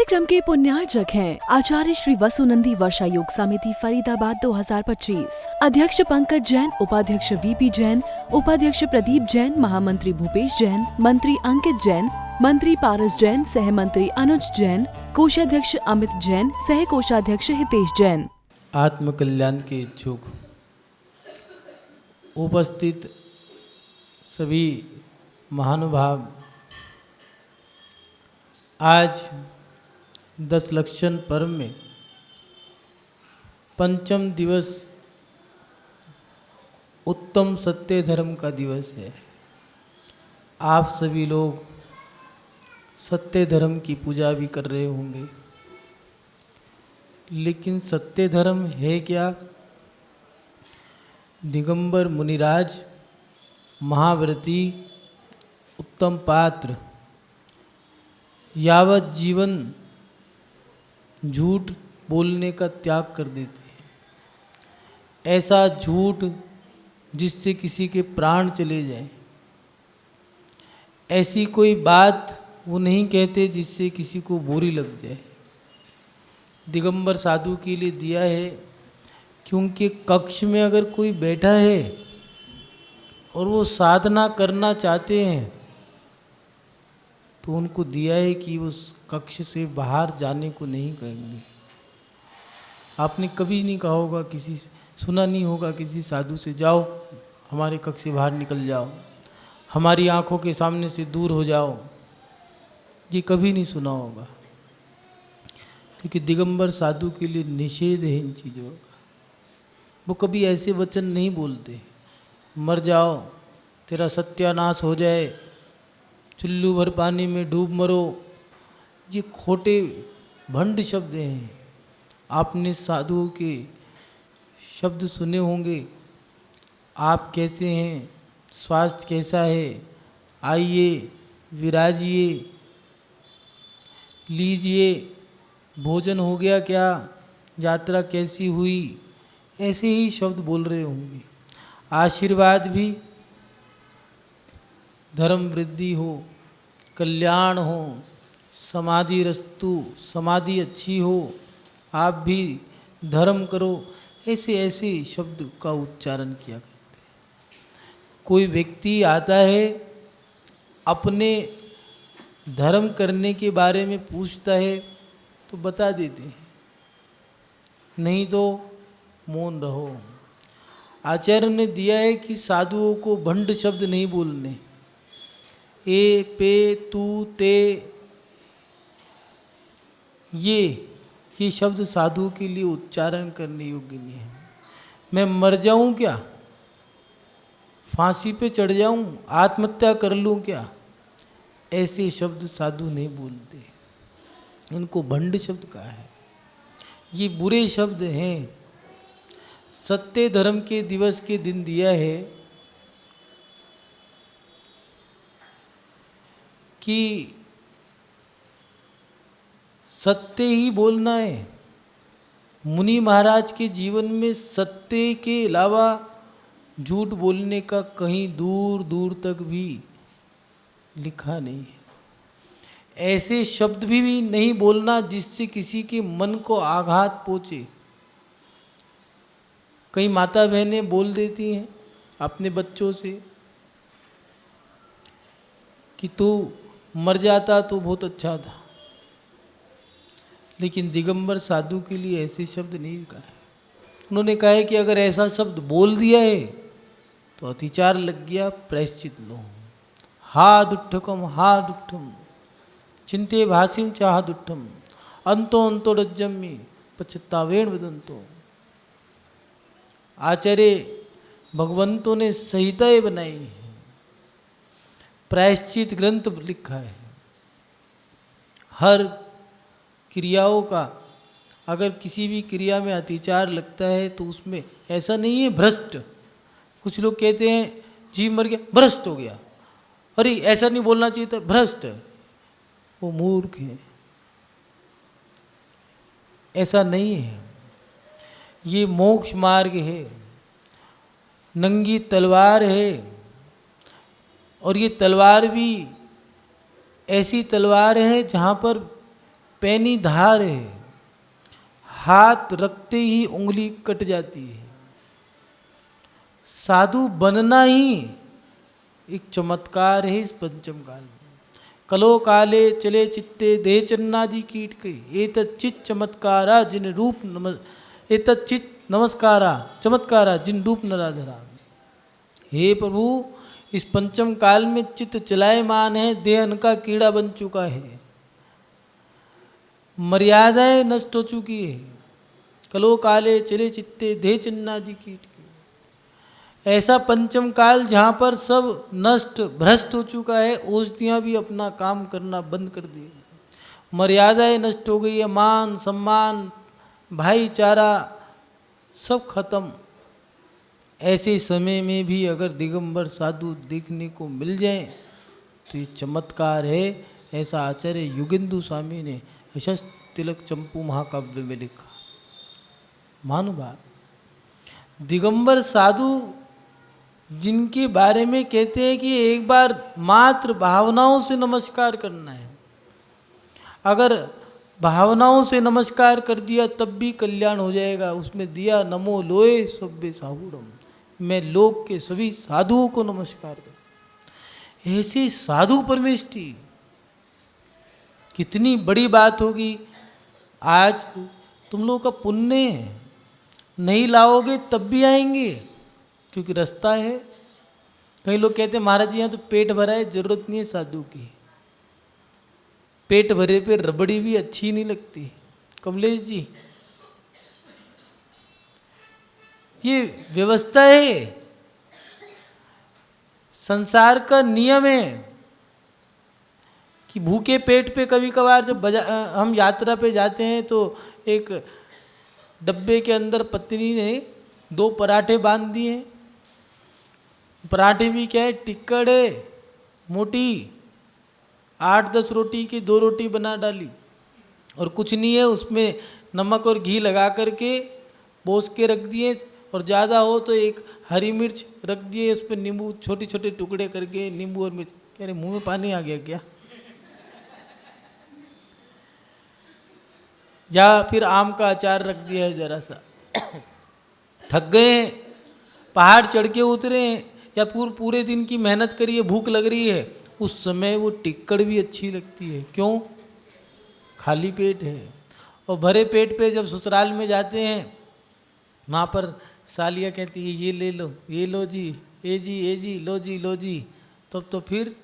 कार्यक्रम के पुण्यार्जक हैं आचार्य श्री वसुनंदी वर्षा योग समिति फरीदाबाद 2025। अध्यक्ष पंकज जैन, उपाध्यक्ष वीपी जैन, उपाध्यक्ष प्रदीप जैन, महामंत्री भूपेश जैन, मंत्री अंकित जैन, मंत्री पारस जैन, सह मंत्री अनुज जैन, कोषाध्यक्ष अमित जैन, सह कोषाध्यक्ष हितेश जैन। आत्म कल्याण के इच्छुक उपस्थित सभी महानुभाव, आज 10 लक्षण पर्व में पंचम दिवस उत्तम सत्य धर्म का दिवस है। आप सभी लोग सत्य धर्म की पूजा भी कर रहे होंगे, लेकिन सत्य धर्म है क्या? दिगंबर मुनिराज, महाव्रती, उत्तम पात्र यावत जीवन झूठ बोलने का त्याग कर देते हैं। ऐसा झूठ जिससे किसी के प्राण चले जाएं, ऐसी कोई बात वो नहीं कहते जिससे किसी को बुरी लग जाए। दिगंबर साधु के लिए दिया है, क्योंकि कक्ष में अगर कोई बैठा है और वो साधना करना चाहते हैं तो उनको दिया है कि उस कक्ष से बाहर जाने को नहीं कहेंगे। आपने कभी नहीं कहा होगा, किसी सुना नहीं होगा किसी साधु से, जाओ हमारे कक्ष से बाहर निकल जाओ, हमारी आंखों के सामने से दूर हो जाओ। ये कभी नहीं सुना होगा, क्योंकि दिगंबर साधु के लिए निषेध है इन चीज़ों का। वो कभी ऐसे वचन नहीं बोलते, मर जाओ, तेरा सत्यानाश हो जाए, चुल्लू भर पानी में डूब मरो। ये खोटे भंड शब्द हैं। आपने साधुओं के शब्द सुने होंगे, आप कैसे हैं, स्वास्थ्य कैसा है, आइए विराजिए, लीजिए, भोजन हो गया क्या, यात्रा कैसी हुई, ऐसे ही शब्द बोल रहे होंगे। आशीर्वाद भी, धर्म वृद्धि हो, कल्याण हो, समाधि रस्तु, समाधि अच्छी हो, आप भी धर्म करो, ऐसे ऐसे शब्द का उच्चारण किया करते हैं। कोई व्यक्ति आता है, अपने धर्म करने के बारे में पूछता है तो बता देते हैं, नहीं तो मौन रहो। आचार्य ने दिया है कि साधुओं को भंड शब्द नहीं बोलने। ए, पे, तू, ते, ये शब्द साधु के लिए उच्चारण करने योग्य नहीं है। मैं मर जाऊं क्या, फांसी पे चढ़ जाऊं, आत्महत्या कर लूं क्या, ऐसे शब्द साधु नहीं बोलते। इनको भंड शब्द कहा है। ये बुरे शब्द हैं। सत्य धर्म के दिवस के दिन दिया है कि सत्य ही बोलना है। मुनि महाराज के जीवन में सत्य के अलावा झूठ बोलने का कहीं दूर दूर तक भी लिखा नहीं है। ऐसे शब्द भी नहीं बोलना जिससे किसी के मन को आघात पहुँचे। कई माता बहनें बोल देती हैं अपने बच्चों से कि तू मर जाता तो बहुत अच्छा था, लेकिन दिगंबर साधु के लिए ऐसे शब्द नहीं कहा है। उन्होंने कहा है कि अगर ऐसा शब्द बोल दिया है तो अतिचार लग गया, प्रायश्चित लो। हा दुष्टकम, हा दुष्टम, चिंते भाषिम चाह दुष्टम, अंतो अंतो रज्जम्मी पश्चातावेण वदंतो। आचार्य भगवंतों ने संहिताएं बनाई है, प्रायश्चित ग्रंथ लिखा है। हर क्रियाओं का, अगर किसी भी क्रिया में अतिचार लगता है तो उसमें ऐसा नहीं है भ्रष्ट। कुछ लोग कहते हैं जीव मर गया, भ्रष्ट हो गया, अरे ऐसा नहीं बोलना चाहिए था, भ्रष्ट। वो मूर्ख है, ऐसा नहीं है। ये मोक्ष मार्ग है, नंगी तलवार है। और ये तलवार भी ऐसी तलवार है जहाँ पर पैनी धार है, हाथ रखते ही उंगली कट जाती है। साधु बनना ही एक चमत्कार है इस पंचम काल में। कलो काले चले चित्ते देह चन्नादि कीट के एतत् चित चमत्कारा जिन रूप एतत् चित नमस्कारा चमत्कारा जिन रूप नराधरा। हे प्रभु, इस पंचम काल में चित्त चलायमान है, देह अन्न का कीड़ा बन चुका है, मर्यादाएं नष्ट हो चुकी है। कलो काले चले चित्ते देह चन्नादि कीट के, ऐसा पंचम काल जहाँ पर सब नष्ट भ्रष्ट हो चुका है, औषधियाँ भी अपना काम करना बंद कर दी, मर्यादाएं नष्ट हो गई है, मान सम्मान भाईचारा सब खत्म। ऐसे समय में भी अगर दिगंबर साधु देखने को मिल जाए तो ये चमत्कार है। ऐसा आचार्य युगेंदु स्वामी ने यशस तिलक चंपू महाकाव्य में लिखा। महानुभाव, दिगंबर साधु जिनके बारे में कहते हैं कि एक बार मात्र भावनाओं से नमस्कार करना है, अगर भावनाओं से नमस्कार कर दिया तब भी कल्याण हो जाएगा। उसमें दिया नमो लोए सभ्य साहुडम, मैं लोक के सभी साधुओं को नमस्कार करता। ऐसे साधु परमेष्ठी कितनी बड़ी बात होगी। आज तुम लोगों का पुण्य है, नहीं लाओगे तब भी आएंगे क्योंकि रास्ता है। कई लोग कहते हैं महाराज जी यहाँ तो पेट भरा है, जरूरत नहीं है साधु की। पेट भरे पे रबड़ी भी अच्छी नहीं लगती। कमलेश जी, ये व्यवस्था है, संसार का नियम है कि भूखे पेट पे कभी कभार जब हम यात्रा पे जाते हैं तो एक डब्बे के अंदर पत्नी ने 2 पराठे बांध दिए। पराठे भी क्या है, टिक्कड़ है मोटी, 8-10 रोटी की 2 रोटी बना डाली और कुछ नहीं है, उसमें नमक और घी लगा करके बोस के रख दिए, और ज़्यादा हो तो एक हरी मिर्च रख दिए, उस पर नींबू छोटे छोटे टुकड़े करके, नींबू और मिर्च। कह रहे मुंह में पानी आ गया क्या? या फिर आम का अचार रख दिया है जरा सा। थक गए हैं, पहाड़ चढ़ के उतरे हैं, या पूरे दिन की मेहनत करिए, भूख लग रही है, उस समय वो टिक्कड़ भी अच्छी लगती है। क्यों? खाली पेट है। और भरे पेट पे जब ससुराल में जाते हैं, वहाँ पर सालियाँ कहती है ये ले लो, ये लो जी, ए जी लो जी लो जी, तो फिर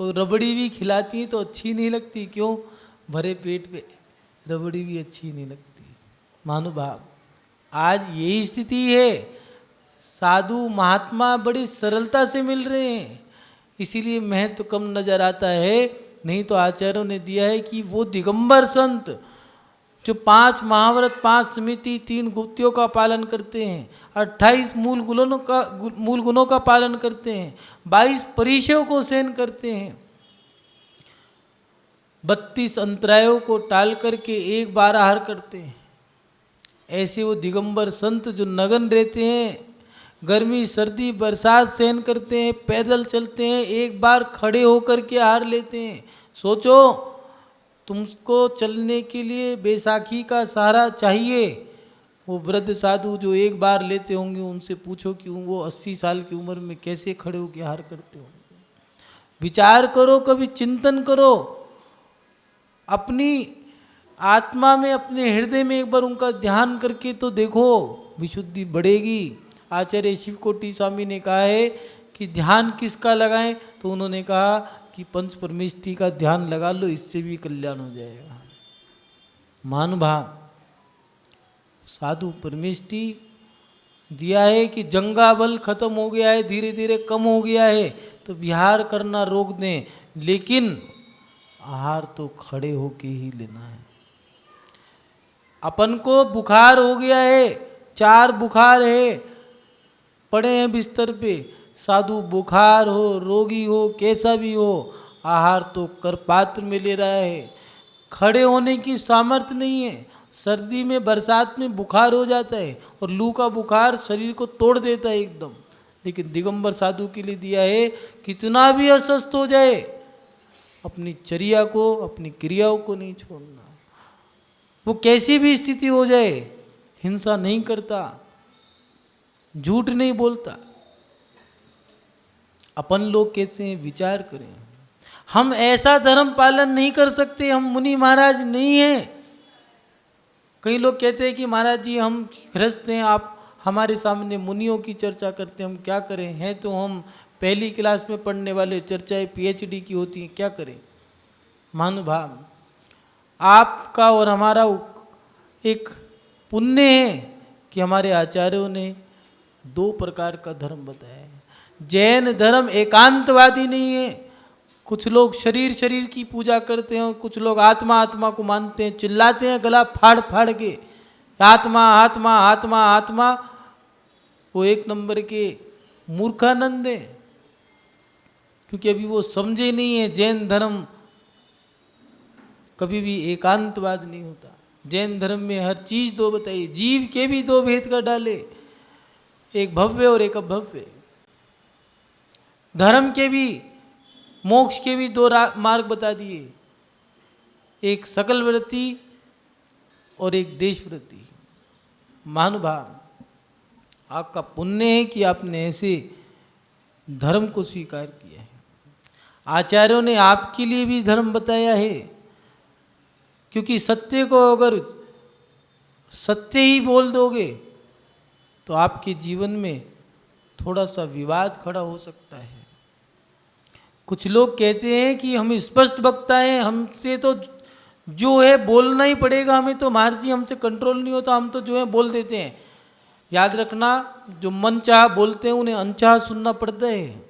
वो रबड़ी भी खिलाती है तो अच्छी नहीं लगती। क्यों? भरे पेट पे रबड़ी भी अच्छी नहीं लगती। महानुभाव, आज यही स्थिति है। साधु महात्मा बड़ी सरलता से मिल रहे हैं, इसीलिए महत्व कम नजर आता है। नहीं तो आचार्यों ने दिया है कि वो दिगंबर संत जो 5 महाव्रत, 5 समिति, 3 गुप्तियों का पालन करते हैं, 28 मूल गुणों का पालन करते हैं, 22 परिचयों को सहन करते हैं, 32 अंतरायों को टाल करके एक बार आहार करते हैं, ऐसे वो दिगंबर संत जो नगन रहते हैं, गर्मी सर्दी बरसात सहन करते हैं, पैदल चलते हैं, एक बार खड़े होकर के आहार लेते हैं। सोचो, तुमको चलने के लिए बैसाखी का सहारा चाहिए। वो वृद्ध साधु जो एक बार लेते होंगे, उनसे पूछो कि वो 80 साल की उम्र में कैसे खड़े होकर आहार करते होंगे। विचार करो, कभी चिंतन करो, अपनी आत्मा में, अपने हृदय में एक बार उनका ध्यान करके तो देखो, विशुद्धि बढ़ेगी। आचार्य शिवकोटि स्वामी ने कहा है कि ध्यान किसका लगाएं, तो उन्होंने कहा कि पंच परमेष्ठी का ध्यान लगा लो, इससे भी कल्याण हो जाएगा। महानुभाव, साधु परमेष्ठी दिया है कि जंगा बल खत्म हो गया है, धीरे धीरे कम हो गया है, तो विहार करना रोक दें, लेकिन आहार तो खड़े होके ही लेना है। अपन को बुखार हो गया है, 4 बुखार है, पड़े हैं बिस्तर पे, साधु बुखार हो, रोगी हो, कैसा भी हो, आहार तो कर पात्र में ले रहा है, खड़े होने की सामर्थ्य नहीं है। सर्दी में, बरसात में बुखार हो जाता है, और लू का बुखार शरीर को तोड़ देता है एकदम। लेकिन दिगंबर साधु के लिए दिया है, कितना भी अस्वस्थ हो जाए, अपनी चर्या को, अपनी क्रियाओं को नहीं छोड़ना। वो कैसी भी स्थिति हो जाए हिंसा नहीं करता, झूठ नहीं बोलता। अपन लोग कैसे हैं विचार करें। हम ऐसा धर्म पालन नहीं कर सकते, हम मुनि महाराज नहीं हैं। कई लोग कहते हैं कि महाराज जी हम गृहस्थ हैं, आप हमारे सामने मुनियों की चर्चा करते हैं, हम क्या करें, हैं तो हम पहली क्लास में पढ़ने वाले, चर्चाएं PhD की होती हैं, क्या करें। महानुभाव, आपका और हमारा एक पुण्य है कि हमारे आचार्यों ने 2 प्रकार का धर्म बताया है। जैन धर्म एकांतवादी नहीं है। कुछ लोग शरीर शरीर की पूजा करते हैं, कुछ लोग आत्मा आत्मा को मानते हैं, चिल्लाते हैं गला फाड़ फाड़ के आत्मा आत्मा आत्मा आत्मा। वो 1 नंबर के मूर्खानंद है, क्योंकि अभी वो समझे नहीं है जैन धर्म कभी भी एकांतवाद नहीं होता। जैन धर्म में हर चीज 2 बताई, जीव के भी 2 भेद कर डाले, एक भव्य और एक अभव्य। धर्म के भी, मोक्ष के भी 2 मार्ग बता दिए, एक सकल वृत्ति और एक देश वृत्ति। महानुभाव, आपका पुण्य है कि आपने ऐसे धर्म को स्वीकार किया है। आचार्यों ने आपके लिए भी धर्म बताया है, क्योंकि सत्य को अगर सत्य ही बोल दोगे तो आपके जीवन में थोड़ा सा विवाद खड़ा हो सकता है। कुछ लोग कहते हैं कि हम स्पष्ट वक्ता हैं, हमसे तो जो है बोलना ही पड़ेगा, हमें तो महाराज जी हमसे कंट्रोल नहीं होता, हम तो जो है बोल देते हैं। याद रखना, जो मन चाह बोलते हैं उन्हें अनचाह सुनना पड़ता है।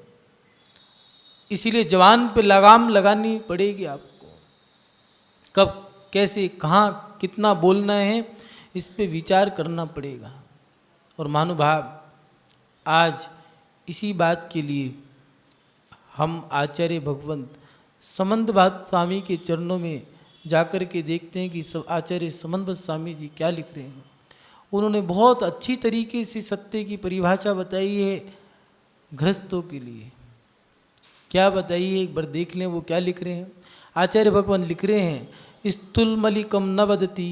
इसीलिए जवान पे लगाम लगानी पड़ेगी आपको, कब कैसे कहाँ कितना बोलना है इस पे विचार करना पड़ेगा। और महानुभाव, आज इसी बात के लिए हम आचार्य भगवंत समंतभात स्वामी के चरणों में जाकर के देखते हैं कि आचार्य समंतभात स्वामी जी क्या लिख रहे हैं। उन्होंने बहुत अच्छी तरीके से सत्य की परिभाषा बताई है गृहस्थों के लिए। क्या बताई है एक बार देख लें, वो क्या लिख रहे हैं। आचार्य भगवान लिख रहे हैं, स्थूल मलिकम न वदति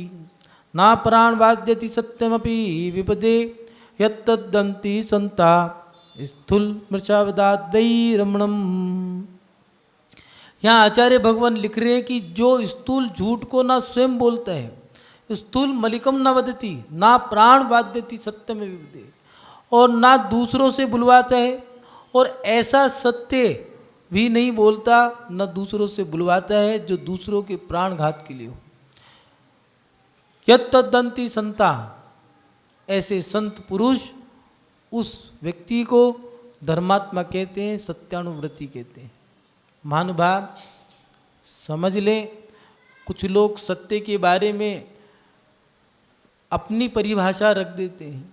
ना प्राण वाद्यति सत्यमपि विपदे यत्तदंति संता स्थूल मृषावदात वै रमणम। यहाँ आचार्य भगवान लिख रहे हैं कि जो स्थूल झूठ को ना स्वयं बोलता है, स्थूल मलिकम न वदति ना प्राण वाद्यति सत्य में विपदे, और ना दूसरों से बुलवाता है, और ऐसा सत्य भी नहीं बोलता न दूसरों से बुलवाता है जो दूसरों के प्राण घात के लिए हो। यत्तदंति संता, ऐसे संत पुरुष उस व्यक्ति को धर्मात्मा कहते हैं, सत्यानुव्रति कहते हैं। महानुभाव, समझ लें, कुछ लोग सत्य के बारे में अपनी परिभाषा रख देते हैं।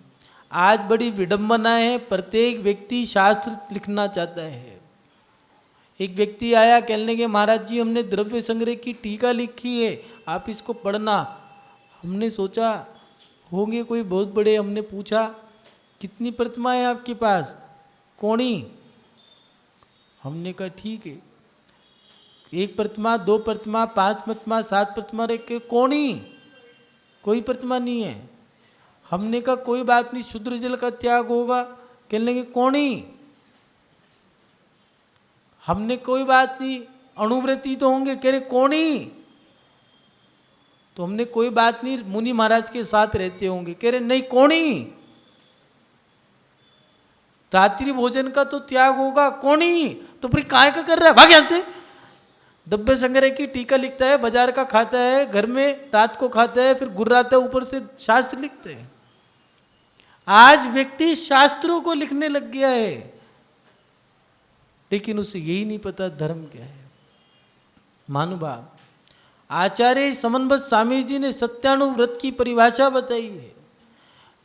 आज बड़ी विडंबना है, प्रत्येक व्यक्ति शास्त्र लिखना चाहता है। एक व्यक्ति आया, कहने के महाराज जी हमने द्रव्य संग्रह की टीका लिखी है, आप इसको पढ़ना। हमने सोचा होंगे कोई बहुत बड़े, हमने पूछा कितनी प्रतिमा है आपके पास, कौनी। हमने कहा ठीक है, 1 प्रतिमा, 2 प्रतिमा, 5 प्रतिमा, 7 प्रतिमा रख के कौनी, कोई प्रतिमा नहीं है। हमने कहा कोई बात नहीं, शुद्र जल का त्याग होगा, कहने लगे कौनी। हमने कोई बात नहीं, अणुव्रती तो होंगे, कह रहे कौनी। तो हमने कोई बात नहीं, मुनि महाराज के साथ रहते होंगे, कह रहे नहीं कौनी। रात्रि भोजन का तो त्याग होगा, कौनी। तो फिर काय का कर रहा है, भाग यहां से। द्रव्य संग्रह की टीका लिखता है, बाजार का खाता है, घर में रात को खाता है, फिर गुर्राता है, ऊपर से शास्त्र लिखते हैं। आज व्यक्ति शास्त्रों को लिखने लग गया है, लेकिन उसे यही नहीं पता धर्म क्या है। महानुभाव, आचार्य समन्वत स्वामी जी ने सत्यानुव्रत की परिभाषा बताई है।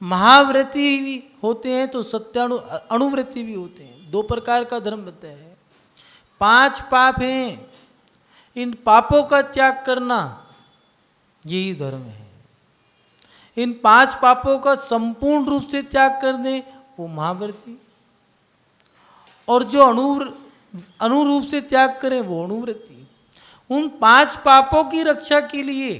महाव्रती भी होते हैं तो अणुव्रती भी होते हैं। 2 प्रकार का धर्म बताया है। 5 पाप हैं, इन पापों का त्याग करना यही धर्म है। इन 5 पापों का संपूर्ण रूप से त्याग कर दें वो महाव्रती, और जो अनुरूप से त्याग करें वो अणुव्रती। उन 5 पापों की रक्षा के लिए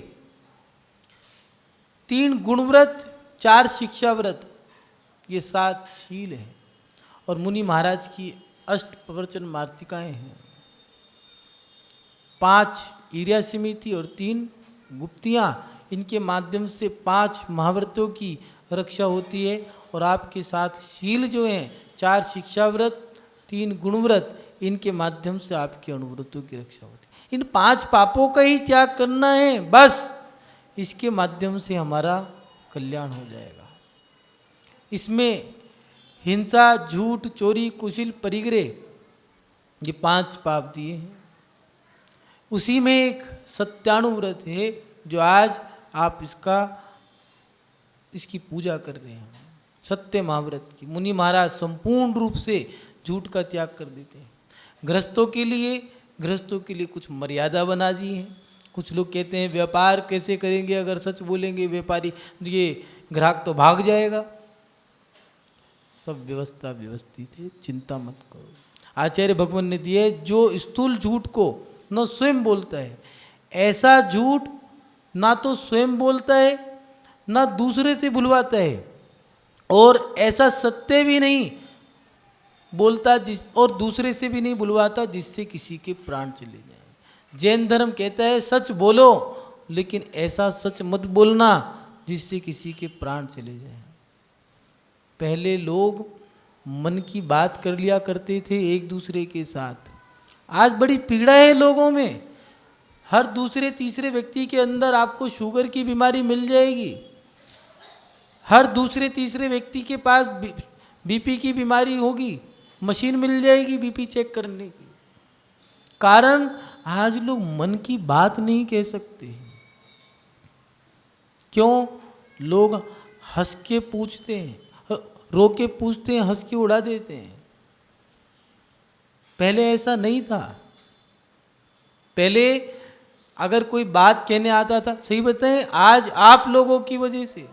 3 गुणव्रत, 4 शिक्षाव्रत, ये 7 शील है। और मुनि महाराज की 8 प्रवचन मार्तिकाएं हैं, 5 ईर्या समिति और 3 गुप्तियाँ। इनके माध्यम से 5 महाव्रतों की रक्षा होती है। और आपके 7 शील जो हैं, 4 शिक्षाव्रत, 3 गुणव्रत, इनके माध्यम से आपके अनुव्रतों की रक्षा होती है। इन 5 पापों का ही त्याग करना है, बस इसके माध्यम से हमारा कल्याण हो जाएगा। इसमें हिंसा, झूठ, चोरी, कुशिल, परिग्रह, ये 5 पाप दिए हैं। उसी में एक सत्यानुव्रत है जो आज आप इसकी पूजा कर रहे हैं, सत्य महाव्रत की। मुनि महाराज संपूर्ण रूप से झूठ का त्याग कर देते हैं। गृहस्थों के लिए कुछ मर्यादा बना दी है। कुछ लोग कहते हैं व्यापार कैसे करेंगे, अगर सच बोलेंगे व्यापारी, ये ग्राहक तो भाग जाएगा। सब व्यवस्था व्यवस्थित है, चिंता मत करो। आचार्य भगवान ने दिए, जो स्थूल झूठ को न स्वयं बोलता है, ऐसा झूठ ना तो स्वयं बोलता है ना दूसरे से बुलवाता है, और ऐसा सत्य भी नहीं बोलता और दूसरे से भी नहीं बुलवाता जिससे किसी के प्राण चले जाए। जैन धर्म कहता है सच बोलो, लेकिन ऐसा सच मत बोलना जिससे किसी के प्राण चले जाए। पहले लोग मन की बात कर लिया करते थे एक दूसरे के साथ। आज बड़ी पीड़ा है लोगों में। हर दूसरे तीसरे व्यक्ति के अंदर आपको शुगर की बीमारी मिल जाएगी। हर दूसरे तीसरे व्यक्ति के पास बीपी की बीमारी होगी, मशीन मिल जाएगी बीपी चेक करने की। कारण आज लोग मन की बात नहीं कह सकते। क्यों? लोग हंस के पूछते हैं, रो के पूछते हैं, हंस के उड़ा देते हैं। पहले ऐसा नहीं था। पहले अगर कोई बात कहने आता था, सही बताएं, आज आप लोगों की वजह से,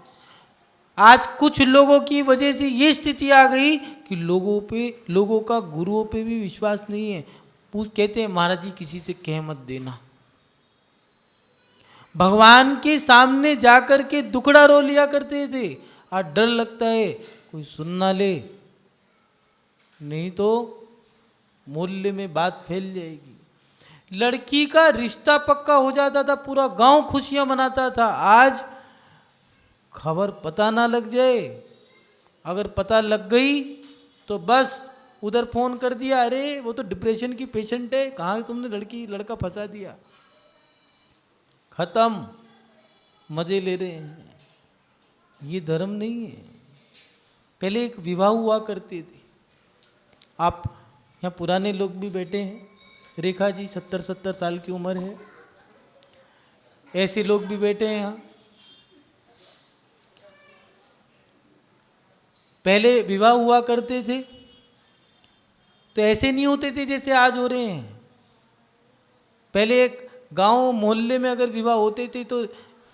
आज कुछ लोगों की वजह से ये स्थिति आ गई कि लोगों का गुरुओं पे भी विश्वास नहीं है। कहते हैं महाराज जी किसी से कह मत देना। भगवान के सामने जाकर के दुखड़ा रो लिया करते थे। आज डर लगता है कोई सुन ना ले, नहीं तो मोहल्ले में बात फैल जाएगी। लड़की का रिश्ता पक्का हो जाता था, पूरा गांव खुशियां मनाता था। आज खबर पता ना लग जाए, अगर पता लग गई तो बस उधर फोन कर दिया, अरे वो तो डिप्रेशन की पेशेंट है, कहाँ तुमने लड़का फंसा दिया। खत्म, मजे ले रहे हैं। ये धर्म नहीं है। पहले एक विवाह हुआ करते थे। आप यहाँ पुराने लोग भी बैठे हैं, रेखा जी 70 साल की उम्र है, ऐसे लोग भी बैठे हैं यहाँ। पहले विवाह हुआ करते थे तो ऐसे नहीं होते थे जैसे आज हो रहे हैं। पहले एक गांव मोहल्ले में अगर विवाह होते थे तो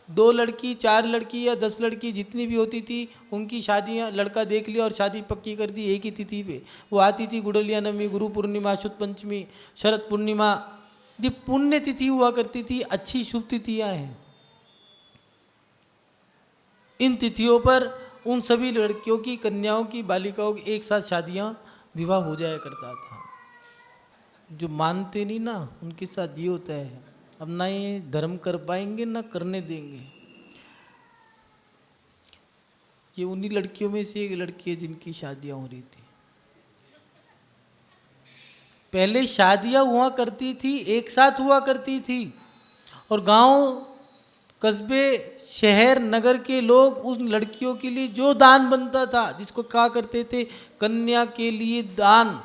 2 लड़की 4 लड़की या 10 लड़की जितनी भी होती थी, उनकी शादियां, लड़का देख लिया और शादी पक्की कर दी एक ही तिथि पे। वो आती थी गुड़लिया नवमी, गुरु पूर्णिमा, शुद्ध पंचमी, शरद पूर्णिमा, ये पुण्य तिथि हुआ करती थी, अच्छी शुभ तिथियां हैं। इन तिथियों पर उन सभी लड़कियों की, कन्याओं की, बालिकाओं की एक साथ शादियां, विवाह हो जाया करता था। जो मानते नहीं ना, उनके साथ ये होता है, अब ना ये धर्म कर पाएंगे ना करने देंगे। ये उन्हीं लड़कियों में से एक लड़की है जिनकी शादियां हो रही थी। पहले शादियां हुआ करती थी, एक साथ हुआ करती थी, और गांव, कस्बे, शहर, नगर के लोग उन लड़कियों के लिए जो दान बनता था, जिसको कहा करते थे कन्या के लिए दान,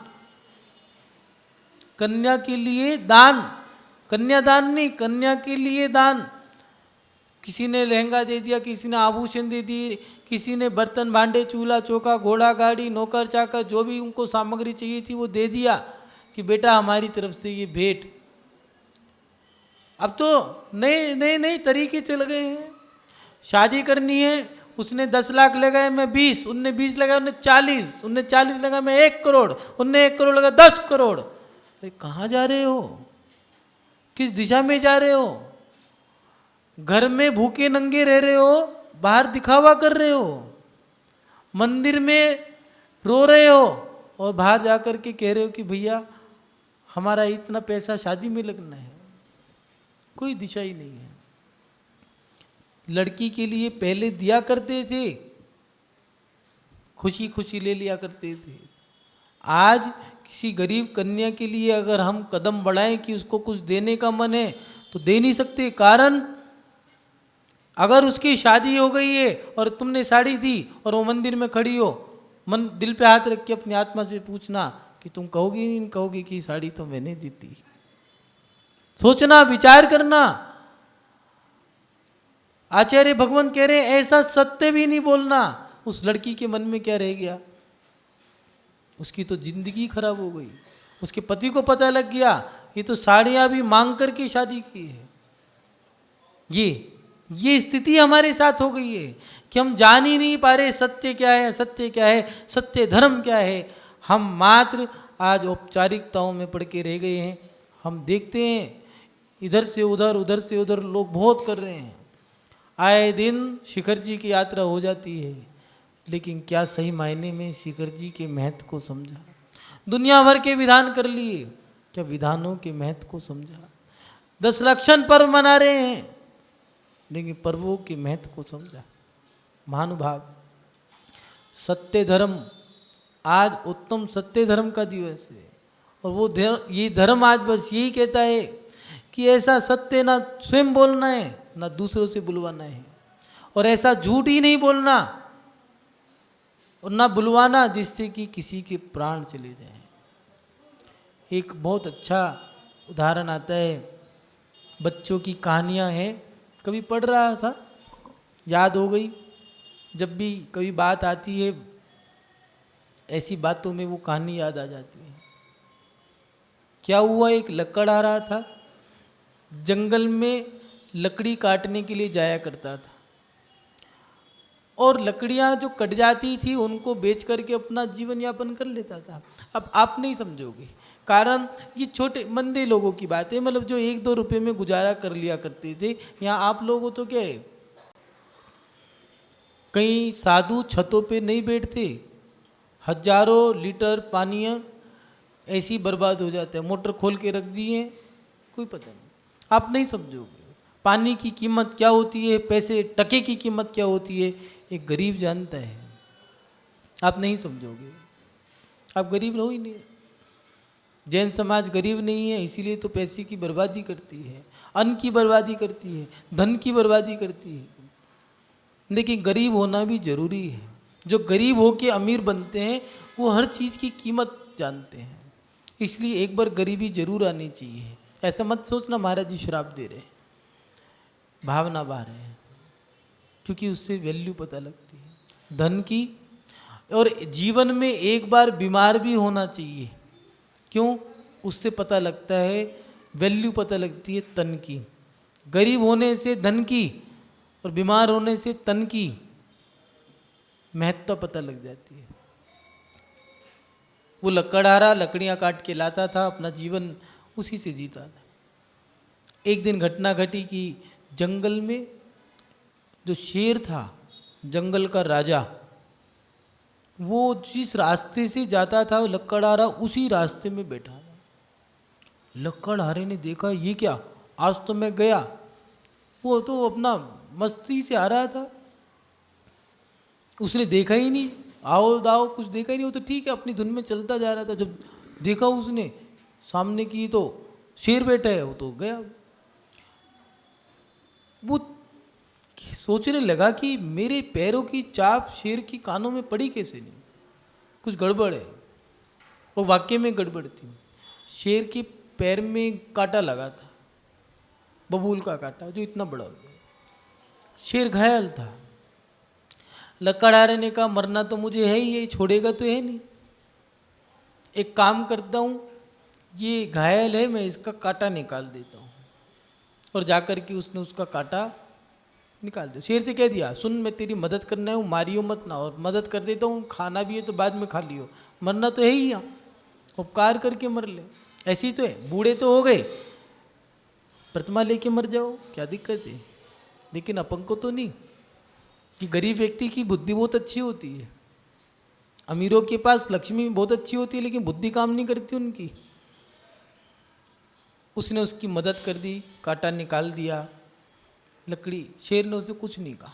कन्या के लिए दान, कन्यादान नहीं, कन्या के लिए दान। किसी ने लहंगा दे दिया, किसी ने आभूषण दे दिए, किसी ने बर्तन भांडे, चूल्हा चौका, घोड़ा गाड़ी, नौकर चाकर, जो भी उनको सामग्री चाहिए थी वो दे दिया कि बेटा हमारी तरफ से ये भेंट। अब तो नए तरीके चल गए हैं। शादी करनी है, उसने 10 लाख लगाए, मैं 20, उनने 20 लगाए, उनने 40, उनने 40 लगाए, मैं 1 करोड़, उनने 1 करोड़ लगा 10 करोड़। अरे कहाँ जा रहे हो? किस दिशा में जा रहे हो? घर में भूखे नंगे रह रहे हो, बाहर दिखावा कर रहे हो, मंदिर में रो रहे हो और बाहर जाकर के कह रहे हो कि भैया हमारा इतना पैसा शादी में लगना है। कोई दिशा ही नहीं है। लड़की के लिए पहले दिया करते थे, खुशी खुशी ले लिया करते थे। आज किसी गरीब कन्या के लिए अगर हम कदम बढ़ाएं कि उसको कुछ देने का मन है तो दे नहीं सकते। कारण अगर उसकी शादी हो गई है और तुमने साड़ी दी और वो मंदिर में खड़ी हो, मन दिल पे हाथ रख के अपनी आत्मा से पूछना कि तुम कहोगी नहीं कहोगी कि साड़ी तो मैंने दी थी। सोचना, विचार करना। आचार्य भगवान कह रहे हैं ऐसा सत्य भी नहीं बोलना। उस लड़की के मन में क्या रह गया? उसकी तो जिंदगी खराब हो गई। उसके पति को पता लग गया ये तो साड़ियां भी मांग करके शादी की है। ये स्थिति हमारे साथ हो गई है कि हम जान ही नहीं पा रहे सत्य क्या है, सत्य क्या है, सत्य धर्म क्या है। हम मात्र आज औपचारिकताओं में पड़ के रह गए हैं। हम देखते हैं इधर से उधर, उधर से उधर लोग बहुत कर रहे हैं। आए दिन शिखर जी की यात्रा हो जाती है, लेकिन क्या सही मायने में शिखर जी के महत्व को समझा? दुनिया भर के विधान कर लिए, क्या विधानों के महत्व को समझा? 10 लक्षण पर्व मना रहे हैं, लेकिन पर्वों के महत्व को समझा? महानुभाव, सत्य धर्म, आज उत्तम सत्य धर्म का दिवस है। और वो ये धर्म आज बस यही कहता है कि ऐसा सत्य ना स्वयं बोलना है ना दूसरों से बुलवाना है, और ऐसा झूठ ही नहीं बोलना और ना बुलवाना जिससे कि किसी के प्राण चले जाएं। एक बहुत अच्छा उदाहरण आता है, बच्चों की कहानियां हैं, कभी पढ़ रहा था, याद हो गई। जब भी कभी बात आती है ऐसी बातों में वो कहानी याद आ जाती है। क्या हुआ, एक लकड़ आ रहा था, जंगल में लकड़ी काटने के लिए जाया करता था, और लकड़ियां जो कट जाती थी उनको बेच करके अपना जीवन यापन कर लेता था। अब आप नहीं समझोगे, कारण ये छोटे मंदे लोगों की बात है, मतलब जो 1-2 रुपए में गुजारा कर लिया करते थे। यहाँ आप लोगों तो क्या है, कई साधु छतों पे नहीं बैठते, हजारों लीटर पानी ऐसी बर्बाद हो जाता है, मोटर खोल के रख दिए, कोई पता नहीं। आप नहीं समझोगे पानी की कीमत क्या होती है, पैसे टके की कीमत क्या होती है, एक गरीब जानता है। आप नहीं समझोगे, आप गरीब हो ही नहीं। जैन समाज गरीब नहीं है, इसीलिए तो पैसे की बर्बादी करती है, अन्न की बर्बादी करती है, धन की बर्बादी करती है। लेकिन गरीब होना भी जरूरी है। जो गरीब होके अमीर बनते हैं वो हर चीज़ की कीमत जानते हैं, इसलिए एक बार गरीबी जरूर आनी चाहिए। ऐसा मत सोचना महाराज जी श्राप दे रहे हैं, भावना बहा रहे हैं, क्योंकि उससे वैल्यू पता लगती है धन की। और जीवन में एक बार बीमार भी होना चाहिए, क्यों? उससे पता लगता है, वैल्यू पता लगती है तन की। गरीब होने से धन की और बीमार होने से तन की महत्ता पता लग जाती है। वो लकड़हारा लकड़ियाँ काट के लाता था, अपना जीवन उसी से जीता था। एक दिन घटना घटी कि जंगल में जो शेर था, जंगल का राजा, वो जिस रास्ते से जाता था वो लकड़हारा उसी रास्ते में बैठा था। लकड़हारे ने देखा ये क्या, आज तो मैं गया। वो तो अपना मस्ती से आ रहा था, उसने देखा ही नहीं, आओ दाओ कुछ देखा ही नहीं, वो तो ठीक है अपनी धुन में चलता जा रहा था। जब देखा उसने सामने की तो शेर बैठा है, वो तो गया। वो सोचने लगा कि मेरे पैरों की चाप शेर की कानों में पड़ी कैसे नहीं, कुछ गड़बड़ है। वो वाकई में गड़बड़ थी। शेर के पैर में कांटा लगा था, बबूल का कांटा जो इतना बड़ा होता है। शेर घायल था। लकड़हारे ने कहा मरना तो मुझे है ही है, छोड़ेगा तो है नहीं। एक काम करता हूँ, ये घायल है, मैं इसका कांटा निकाल देता हूँ। और जाकर के उसने उसका कांटा निकाल दिया। शेर से कह दिया सुन, मैं तेरी मदद करना हूँ, मारियो मत ना, और मदद कर देता हूँ, खाना भी है तो बाद में खा लियो, मरना तो है ही, यहाँ उपकार करके मर ले। ऐसे ही तो है, बूढ़े तो हो गए, प्रतिमा लेके मर जाओ, क्या दिक्कत है, लेकिन अपन को तो नहीं। कि गरीब व्यक्ति की बुद्धि बहुत अच्छी होती है, अमीरों के पास लक्ष्मी बहुत अच्छी होती है लेकिन बुद्धि काम नहीं करती उनकी। उसने उसकी मदद कर दी, कांटा निकाल दिया, लकड़ी, शेर ने उसे कुछ नहीं कहा,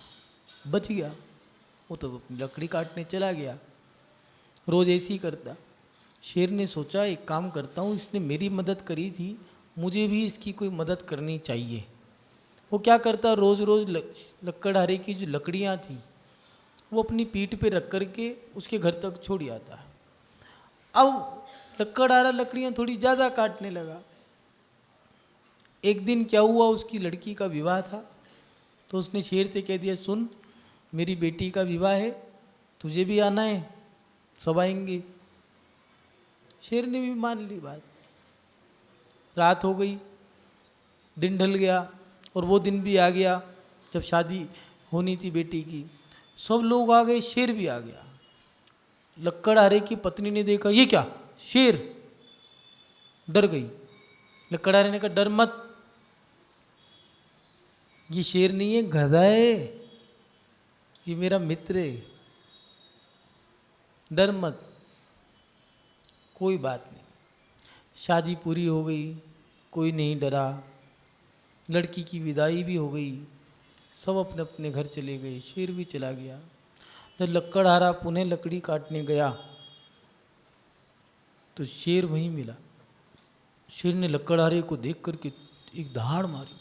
बच गया। वो तो अपनी लकड़ी काटने चला गया, रोज़ ऐसे ही करता। शेर ने सोचा एक काम करता हूँ, इसने मेरी मदद करी थी, मुझे भी इसकी कोई मदद करनी चाहिए। वो क्या करता, रोज़ रोज़ लकड़हारे की जो लकड़ियाँ थीं वो अपनी पीठ पे रख कर के उसके घर तक छोड़ आता। अब लकड़हारा लकड़ियाँ थोड़ी ज़्यादा काटने लगा। एक दिन क्या हुआ, उसकी लड़की का विवाह था, तो उसने शेर से कह दिया, सुन मेरी बेटी का विवाह है, तुझे भी आना है, सब आएंगे। शेर ने भी मान ली बात। रात हो गई, दिन ढल गया और वो दिन भी आ गया जब शादी होनी थी बेटी की। सब लोग आ गए, शेर भी आ गया। लकड़हारे की पत्नी ने देखा, ये क्या, शेर, डर गई। लकड़हारे ने कहा, डर मत, ये शेर नहीं है, गधा है, ये मेरा मित्र है, डर मत। कोई बात नहीं, शादी पूरी हो गई, कोई नहीं डरा, लड़की की विदाई भी हो गई, सब अपने अपने घर चले गए, शेर भी चला गया। जब लकड़हारा पुनः लकड़ी काटने गया तो शेर वहीं मिला। शेर ने लकड़हारे को देख करके एक दहाड़ मारी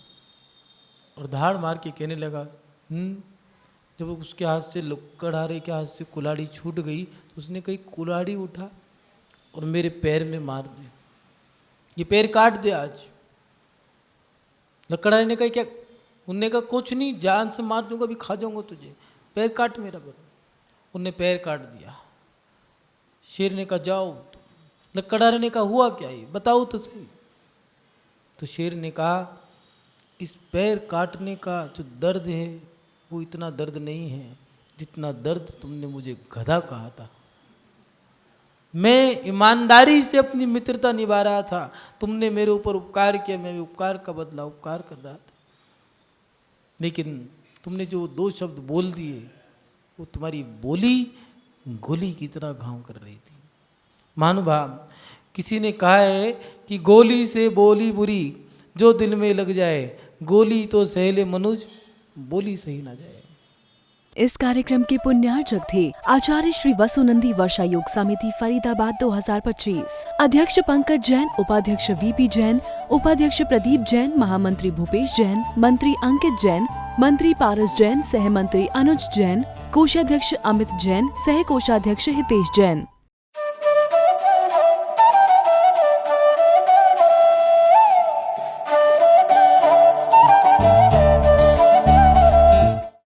और दहाड़ मार के कहने लगा, जब उसके हाथ से, लकड़हारे के हाथ से कुल्हाड़ी छूट गई तो उसने कही, कुल्हाड़ी उठा और मेरे पैर में मार दे, ये पैर काट दे आज। लकड़हारे ने कहा, क्या? उनने कहा, कुछ नहीं, जान से मार दूंगा, अभी खा जाऊंगा तुझे, पैर काट मेरा बड़ा। उनने पैर काट दिया। शेर ने कहा, जाओ। लकड़हारे ने कहा, हुआ क्या ये, बताओ तो सही। तो शेर ने कहा, इस पैर काटने का जो दर्द है वो इतना दर्द नहीं है जितना दर्द तुमने मुझे गधा कहा था। मैं ईमानदारी से अपनी मित्रता निभा रहा था, तुमने मेरे ऊपर उपकार किया, मैं उपकार का बदला उपकार कर रहा था, लेकिन तुमने जो दो शब्द बोल दिए वो तुम्हारी बोली गोली की तरह घाव कर रही थी। महानुभाव, किसी ने कहा है कि गोली से बोली बुरी जो दिल में लग जाए, गोली तो सहले मनुज बोली सही ना जाए। इस कार्यक्रम के पुण्यार्चक थे आचार्य श्री वसुनंदी वर्षा योग समिति फरीदाबाद 2025, अध्यक्ष पंकज जैन, उपाध्यक्ष वीपी जैन, उपाध्यक्ष प्रदीप जैन, महामंत्री भूपेश जैन, मंत्री अंकित जैन, मंत्री पारस जैन, सह मंत्री अनुज जैन, कोषाध्यक्ष अमित जैन, सह कोषाध्यक्ष हितेश जैन।